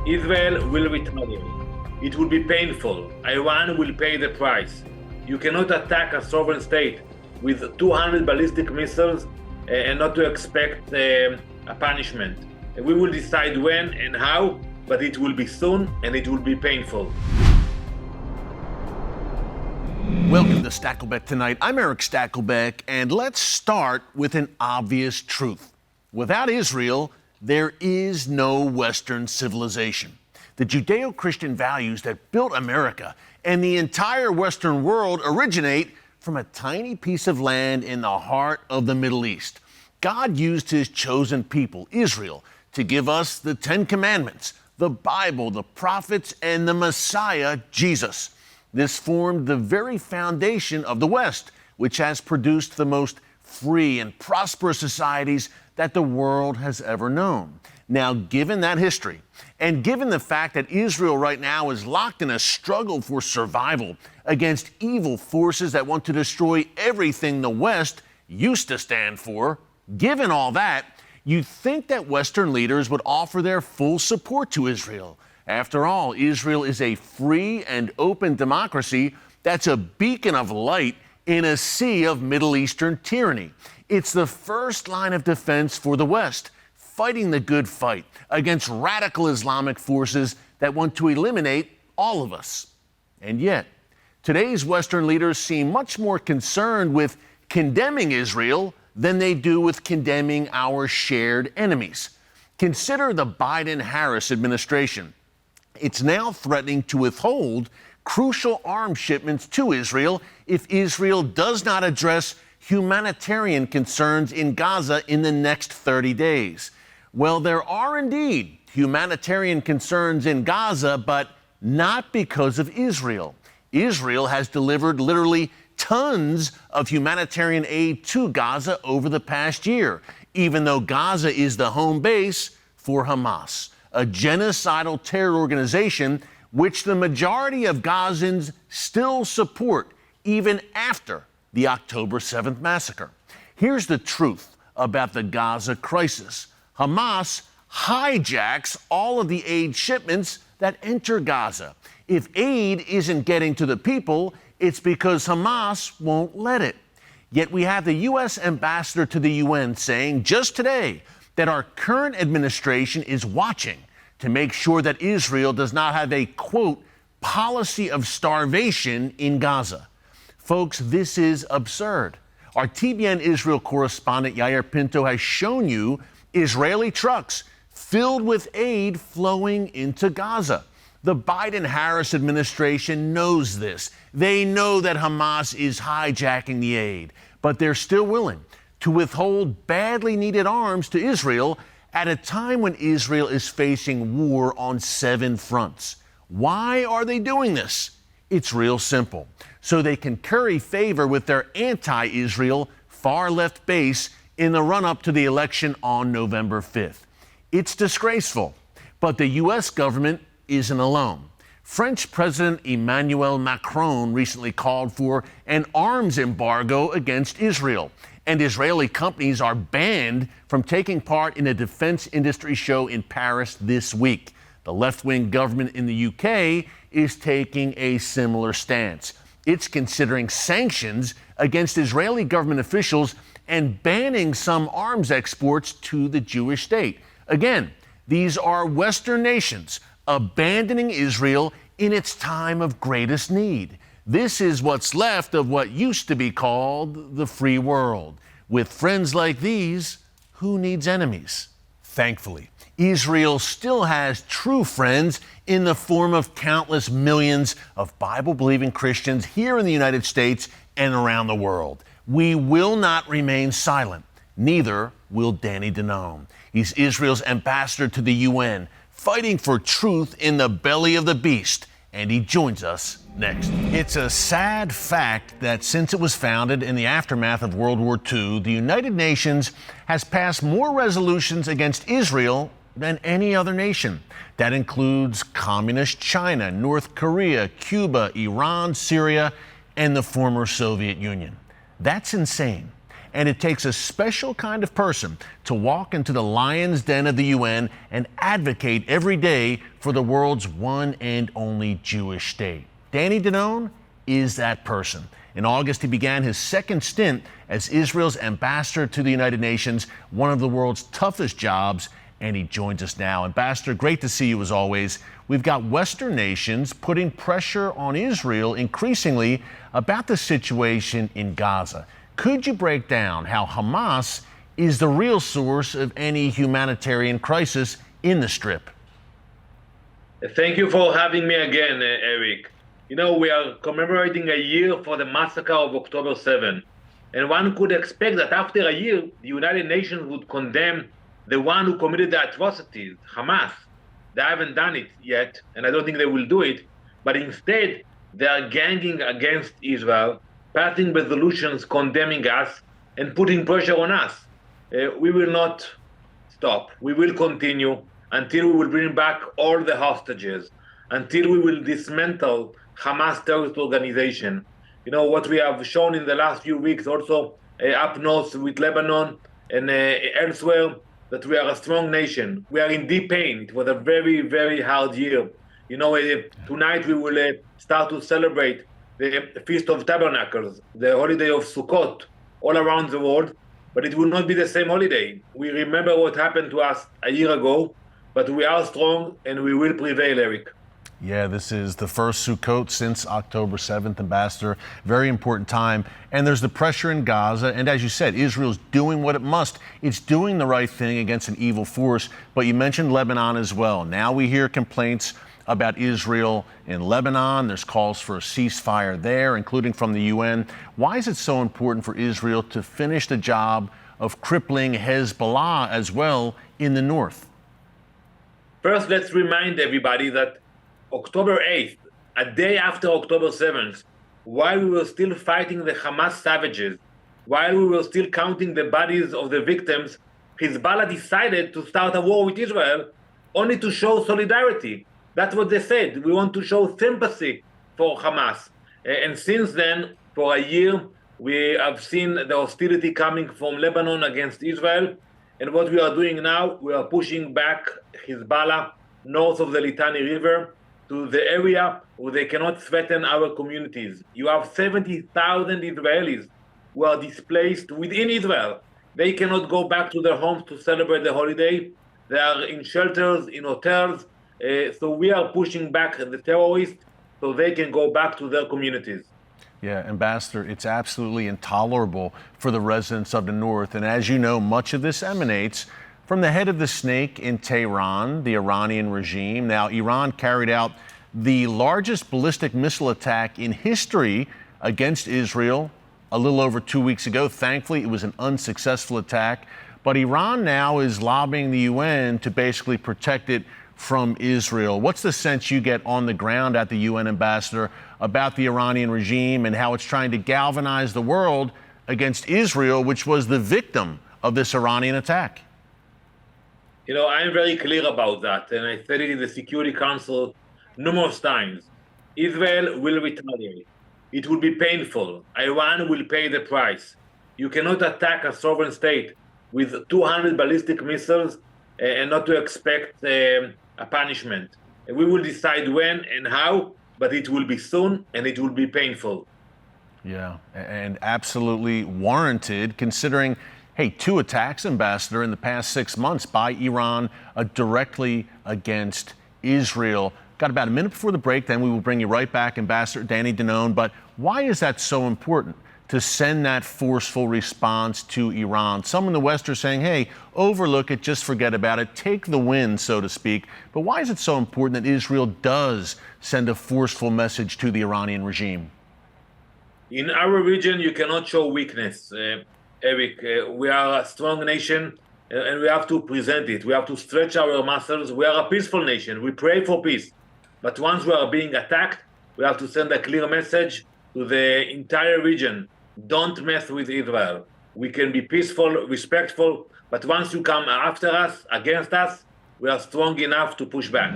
Israel will retaliate. It will be painful. Iran will pay the price. You cannot attack a sovereign state with 200 ballistic missiles and not to expect a punishment. We will decide when and how, but it will be soon and it will be painful. Welcome to Stakelbeck Tonight. I'm Erick Stakelbeck, and let's start with an obvious truth. Without Israel, there is no Western civilization. The Judeo-Christian values that built America and the entire Western world originate from a tiny piece of land in the heart of the Middle East. God used his chosen people, Israel, to give us the Ten Commandments, the Bible, the prophets, and the Messiah, Jesus. This formed the very foundation of the West, which has produced the most free and prosperous societies that the world has ever known. Now, given that history, and given the fact that Israel right now is locked in a struggle for survival against evil forces that want to destroy everything the West used to stand for, given all that, you'd think that Western leaders would offer their full support to Israel. After all, Israel is a free and open democracy that's a beacon of light in a sea of Middle Eastern tyranny. It's the first line of defense for the West, fighting the good fight against radical Islamic forces that want to eliminate all of us. And yet, today's Western leaders seem much more concerned with condemning Israel than they do with condemning our shared enemies. Consider the Biden-Harris administration. It's now threatening to withhold crucial arms shipments to Israel if Israel does not address humanitarian concerns in Gaza in the next 30 days. Well, there are indeed humanitarian concerns in Gaza, but not because of Israel. Israel has delivered literally tons of humanitarian aid to Gaza over the past year, even though Gaza is the home base for Hamas, a genocidal terror organization which the majority of Gazans still support even after the October 7th massacre. Here's the truth about the Gaza crisis. Hamas hijacks all of the aid shipments that enter Gaza. If aid isn't getting to the people, it's because Hamas won't let it. Yet we have the U.S. ambassador to the UN saying just today that our current administration is watching to make sure that Israel does not have a, quote, policy of starvation in Gaza. Folks, this is absurd. Our TBN Israel correspondent Yair Pinto has shown you Israeli trucks filled with aid flowing into Gaza. The Biden-Harris administration knows this. They know that Hamas is hijacking the aid, but they're still willing to withhold badly needed arms to Israel at a time when Israel is facing war on 7 fronts. Why are they doing this? It's real simple. So they can curry favor with their anti-Israel far-left base in the run-up to the election on November 5th. It's disgraceful, but the U.S. government isn't alone. French President Emmanuel Macron recently called for an arms embargo against Israel, and Israeli companies are banned from taking part in a defense industry show in Paris this week. The left-wing government in the UK is taking a similar stance. It's considering sanctions against Israeli government officials and banning some arms exports to the Jewish state. Again, these are Western nations abandoning Israel in its time of greatest need. This is what's left of what used to be called the free world. With friends like these, who needs enemies? Thankfully, Israel still has true friends in the form of countless millions of Bible-believing Christians here in the United States and around the world. We will not remain silent. Neither will Danny Danon. He's Israel's ambassador to the UN, fighting for truth in the belly of the beast, and he joins us next. It's a sad fact that since it was founded in the aftermath of World War II, the United Nations has passed more resolutions against Israel than any other nation. That includes communist China, North Korea, Cuba, Iran, Syria, and the former Soviet Union. That's insane. And it takes a special kind of person to walk into the lion's den of the UN and advocate every day for the world's one and only Jewish state. Danny Danon is that person. In August, he began his second stint as Israel's ambassador to the United Nations, one of the world's toughest jobs, and he joins us now. Ambassador, great to see you as always. We've got Western nations putting pressure on Israel increasingly about the situation in Gaza. Could you break down how Hamas is the real source of any humanitarian crisis in the Strip? Thank you for having me again, Eric. You know, we are commemorating a year for the massacre of October 7. And one could expect that after a year, the United Nations would condemn the one who committed the atrocities, Hamas. They haven't done it yet, and I don't think they will do it. But instead, they are ganging against Israel, passing resolutions condemning us and putting pressure on us. We will not stop. We will continue until we will bring back all the hostages, until we will dismantle Hamas terrorist organization. You know, what we have shown in the last few weeks also up north with Lebanon and elsewhere, that we are a strong nation. We are in deep pain. It was a very, very hard year. You know, tonight we will start to celebrate the Feast of Tabernacles, the holiday of Sukkot, all around the world, but it will not be the same holiday. We remember what happened to us a year ago, but we are strong and we will prevail, Eric. Yeah, this is the first Sukkot since October 7th, Ambassador. Very important time. And there's the pressure in Gaza. And as you said, Israel's doing what it must. It's doing the right thing against an evil force. But you mentioned Lebanon as well. Now we hear complaints about Israel in Lebanon. There's calls for a ceasefire there, including from the UN. Why is it so important for Israel to finish the job of crippling Hezbollah as well in the north? First, let's remind everybody that October 8th, a day after October 7th, while we were still fighting the Hamas savages, while we were still counting the bodies of the victims, Hezbollah decided to start a war with Israel only to show solidarity. That's what they said. We want to show sympathy for Hamas. And since then, for a year, we have seen the hostility coming from Lebanon against Israel. And what we are doing now, we are pushing back Hezbollah north of the Litani River to the area where they cannot threaten our communities. You have 70,000 Israelis who are displaced within Israel. They cannot go back to their homes to celebrate the holiday. They are in shelters, in hotels. So we are pushing back the terrorists so they can go back to their communities. Yeah, Ambassador, it's absolutely intolerable for the residents of the north. And as you know, much of this emanates from the head of the snake in Tehran, the Iranian regime. Now, Iran carried out the largest ballistic missile attack in history against Israel a little over 2 weeks ago. Thankfully, it was an unsuccessful attack. But Iran now is lobbying the UN to basically protect it from Israel. What's the sense you get on the ground at the UN, Ambassador, about the Iranian regime and how it's trying to galvanize the world against Israel, which was the victim of this Iranian attack? You know, I'm very clear about that, and I said it in the Security Council numerous times. Israel will retaliate. It will be painful. Iran will pay the price. You cannot attack a sovereign state with 200 ballistic missiles and not to expect a punishment. And we will decide when and how, but it will be soon and it will be painful. Yeah, and absolutely warranted, considering, hey, 2 attacks, Ambassador, in the past 6 months by Iran directly against Israel. Got about a minute before the break, then we will bring you right back, Ambassador Danny Danon. But why is that so important to send that forceful response to Iran? Some in the West are saying, hey, overlook it, just forget about it, take the win, so to speak. But why is it so important that Israel does send a forceful message to the Iranian regime? In our region, you cannot show weakness, Eric. We are a strong nation and we have to present it. We have to stretch our muscles. We are a peaceful nation. We pray for peace. But once we are being attacked, we have to send a clear message to the entire region. Don't mess with Israel. We can be peaceful, respectful, but once you come after us, against us, we are strong enough to push back.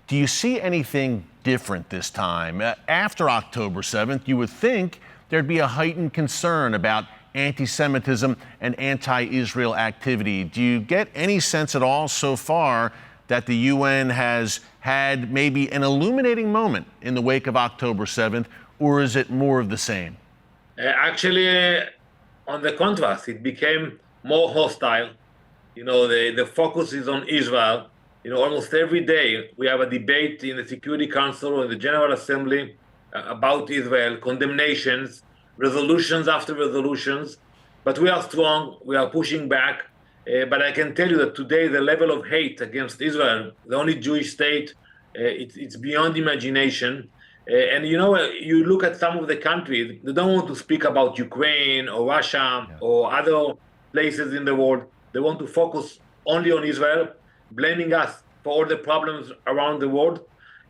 Do you see anything different this time? After October 7th, you would think there'd be a heightened concern about anti-Semitism and anti-Israel activity. Do you get any sense at all so far that the UN has had maybe an illuminating moment in the wake of October 7th, or is it more of the same? Actually, on the contrast, it became more hostile. The focus is on Israel. Almost every day we have a debate in the Security Council or in the General Assembly about Israel, condemnations, resolutions after resolutions. But we are strong, we are pushing back. But I can tell you that today the level of hate against Israel, the only Jewish state, it's beyond imagination. And you look at some of the countries, they don't want to speak about Ukraine or Russia or other places in the world. They want to focus only on Israel, blaming us for all the problems around the world.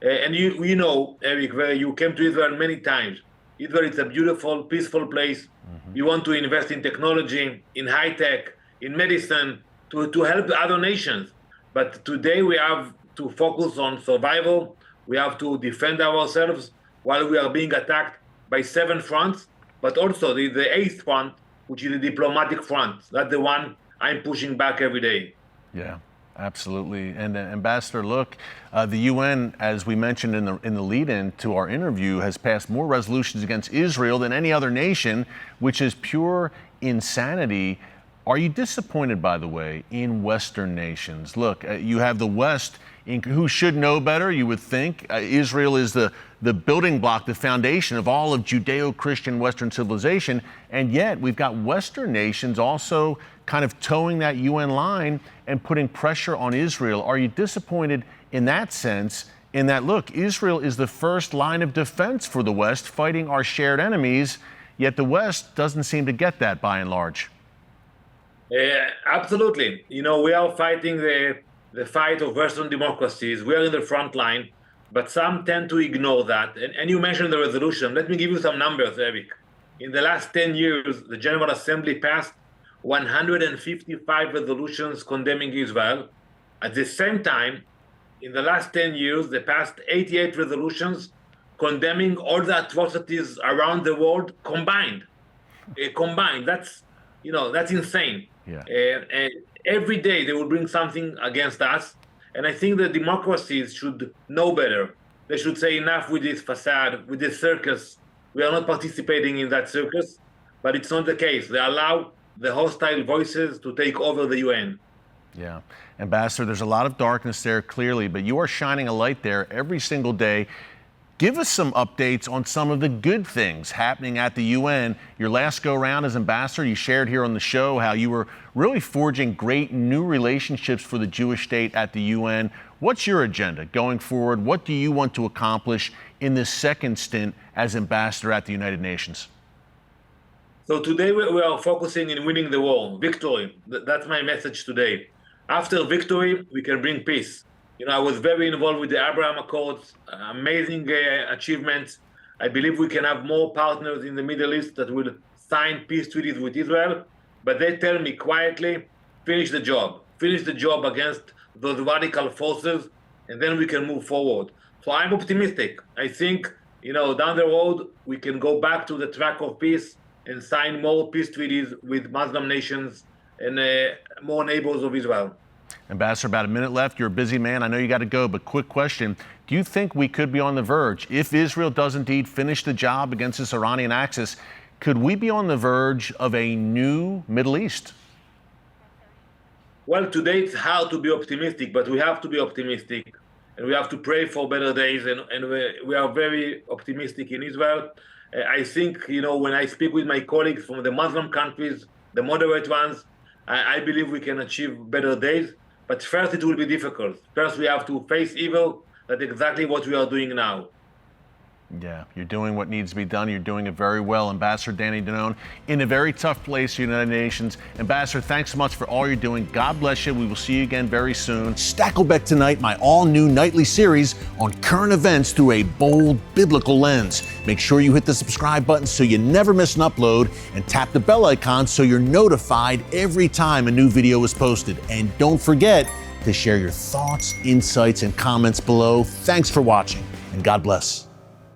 And you know, Eric, you came to Israel many times. Israel is a beautiful, peaceful place. We want to invest in technology, in high tech, in medicine, to help other nations. But today we have to focus on survival. We have to defend ourselves while we are being attacked by 7 fronts, but also the 8th front, which is the diplomatic front. That's the one I'm pushing back every day. Yeah, absolutely. And Ambassador, look, the UN, as we mentioned in the lead-in to our interview, has passed more resolutions against Israel than any other nation, which is pure insanity. Are you disappointed, by the way, in Western nations? Look, you have the West, who should know better, you would think. Israel is the building block, the foundation of all of Judeo-Christian Western civilization, and yet we've got Western nations also kind of towing that UN line and putting pressure on Israel. Are you disappointed in that sense, in that, look, Israel is the first line of defense for the West, fighting our shared enemies, yet the West doesn't seem to get that by and large? Absolutely. We are fighting the fight of Western democracies. We are in the front line, but some tend to ignore that. And you mentioned the resolution. Let me give you some numbers, Eric. In the last 10 years, the General Assembly passed 155 resolutions condemning Israel. At the same time, in the last 10 years, they passed 88 resolutions condemning all the atrocities around the world combined. That's insane. Yeah. And every day they will bring something against us. And I think the democracies should know better. They should say enough with this facade, with this circus. We are not participating in that circus, but it's not the case. They allow the hostile voices to take over the UN. Yeah. Ambassador, there's a lot of darkness there, clearly, but you are shining a light there every single day. Give us some updates on some of the good things happening at the UN. Your last go-round as ambassador, you shared here on the show how you were really forging great new relationships for the Jewish state at the UN. What's your agenda going forward? What do you want to accomplish in this second stint as ambassador at the United Nations? So today we are focusing in winning the war, victory. That's my message today. After victory, we can bring peace. I was very involved with the Abraham Accords, amazing achievements. I believe we can have more partners in the Middle East that will sign peace treaties with Israel, but they tell me quietly, finish the job against those radical forces, and then we can move forward. So I'm optimistic. I think, down the road, we can go back to the track of peace and sign more peace treaties with Muslim nations and more neighbors of Israel. Ambassador, about a minute left. You're a busy man. I know you got to go, but quick question. Do you think we could be on the verge, if Israel does indeed finish the job against this Iranian axis, could we be on the verge of a new Middle East? Well, today it's hard to be optimistic, but we have to be optimistic. And we have to pray for better days. And we are very optimistic in Israel. I think, when I speak with my colleagues from the Muslim countries, the moderate ones, I believe we can achieve better days. But first, it will be difficult. First, we have to face evil. That's exactly what we are doing now. Yeah, you're doing what needs to be done. You're doing it very well. Ambassador Danny Danon, in a very tough place, United Nations. Ambassador, thanks so much for all you're doing. God bless you. We will see you again very soon. Stakelbeck Tonight, my all-new nightly series on current events through a bold biblical lens. Make sure you hit the subscribe button so you never miss an upload, and tap the bell icon so you're notified every time a new video is posted. And don't forget to share your thoughts, insights, and comments below. Thanks for watching, and God bless.